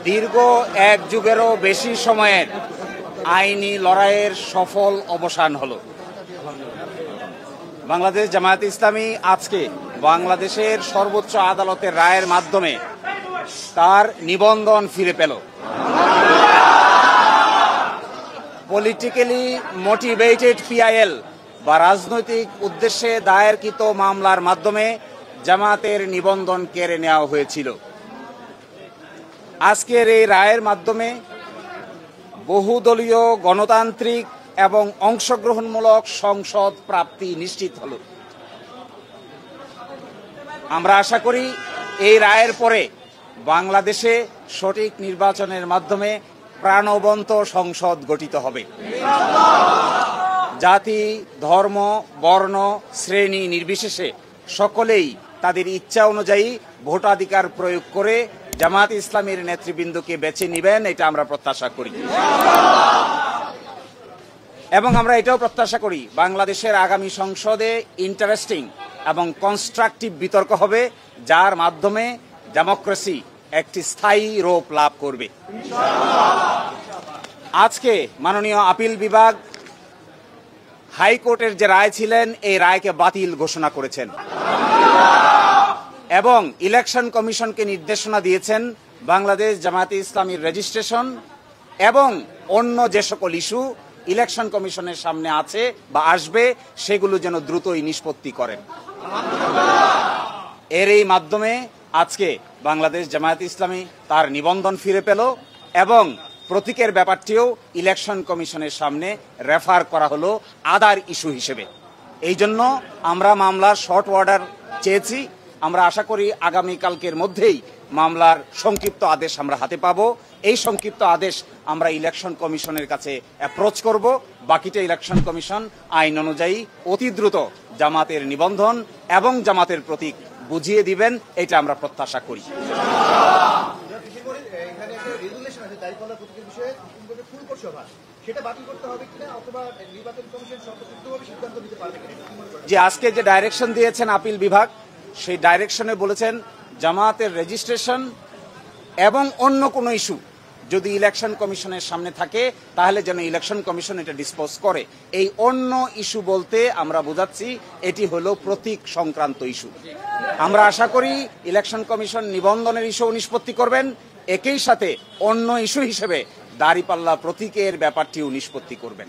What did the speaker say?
দীর্ঘ এক যুগেরও বেশি সময়ের আইনি লড়াইয়ের সফল অবসান হলো। বাংলাদেশ জামায়াতে ইসলামী আজকে বাংলাদেশের সর্বোচ্চ আদালতের রায়ের মাধ্যমে তার নিবন্ধন ফিরে পেল। পলিটিক্যালি মোটিভেটেড পিআইএল বা রাজনৈতিক উদ্দেশ্যে দায়েরকৃত মামলার মাধ্যমে জামায়াতের নিবন্ধন কেড়ে নেওয়া হয়েছিল। আজকের এই রায়ের মাধ্যমে বহুদলীয় গণতান্ত্রিক এবং অংশগ্রহণমূলক সংসদ প্রাপ্তি নিশ্চিত হল। আমরা আশা করি এই রায়ের পরে বাংলাদেশে সঠিক নির্বাচনের মাধ্যমে প্রাণবন্ত সংসদ গঠিত হবে। জাতি, ধর্ম, বর্ণ, শ্রেণী নির্বিশেষে সকলেই তাদের ইচ্ছা অনুযায়ী ভোটাধিকার প্রয়োগ করে জামায়াত ইসলামের নেতৃবৃন্দকে বেছে নেবেন, এটা আমরা প্রত্যাশা করি। এবং আমরা এটাও প্রত্যাশা করি বাংলাদেশের আগামী সংসদে ইন্টারেস্টিং এবং কনস্ট্রাকটিভ বিতর্ক হবে, যার মাধ্যমে ডেমোক্রেসি একটি স্থায়ী রূপ লাভ করবে। আজকে মাননীয় আপিল বিভাগ হাইকোর্টের যে রায় ছিলেন এই রায়কে বাতিল ঘোষণা করেছেন এবং ইলেকশন কমিশনকে নির্দেশনা দিয়েছেন বাংলাদেশ জামায়াতে ইসলামীর রেজিস্ট্রেশন এবং অন্য যে সকল ইস্যু ইলেকশন কমিশনের সামনে আছে বা আসবে সেগুলো যেন দ্রুতই নিষ্পত্তি করেন। এর এই মাধ্যমে আজকে বাংলাদেশ জামায়াতে ইসলামী তার নিবন্ধন ফিরে পেল এবং প্রতীকের ব্যাপারটিও ইলেকশন কমিশনের সামনে রেফার করা হলো আদার ইস্যু হিসেবে। এই জন্য আমরা মামলার শর্ট অর্ডার চেয়েছি। আমরা আশা করি আগামীকালকের মধ্যেই মামলার সংক্ষিপ্ত আদেশ আমরা হাতে পাব। এই সংক্ষিপ্ত আদেশ আমরা ইলেকশন কমিশনের কাছে অ্যাপ্রোচ করব। বাকিটা ইলেকশন কমিশন আইন অনুযায়ী অতি দ্রুত জামাতের নিবন্ধন এবং জামাতের প্রতীক বুঝিয়ে দিবেন, এটা আমরা প্রত্যাশা করি। যে আজকে যে ডাইরেকশন দিয়েছেন আপিল বিভাগ, সেই ডাইরেকশনে বলেছেন জামায়াতের রেজিস্ট্রেশন এবং অন্য কোনো ইস্যু যদি ইলেকশন কমিশনের সামনে থাকে তাহলে যেন ইলেকশন কমিশন এটা ডিসপোজ করে। এই অন্য ইস্যু বলতে আমরা বোঝাচ্ছি এটি হলো প্রতীক সংক্রান্ত ইস্যু। আমরা আশা করি ইলেকশন কমিশন নিবন্ধনের ইস্যু নিষ্পত্তি করবেন, একই সাথে অন্য ইস্যু হিসেবে দাঁড়িপাল্লা প্রতীকের ব্যাপারটিও নিষ্পত্তি করবেন।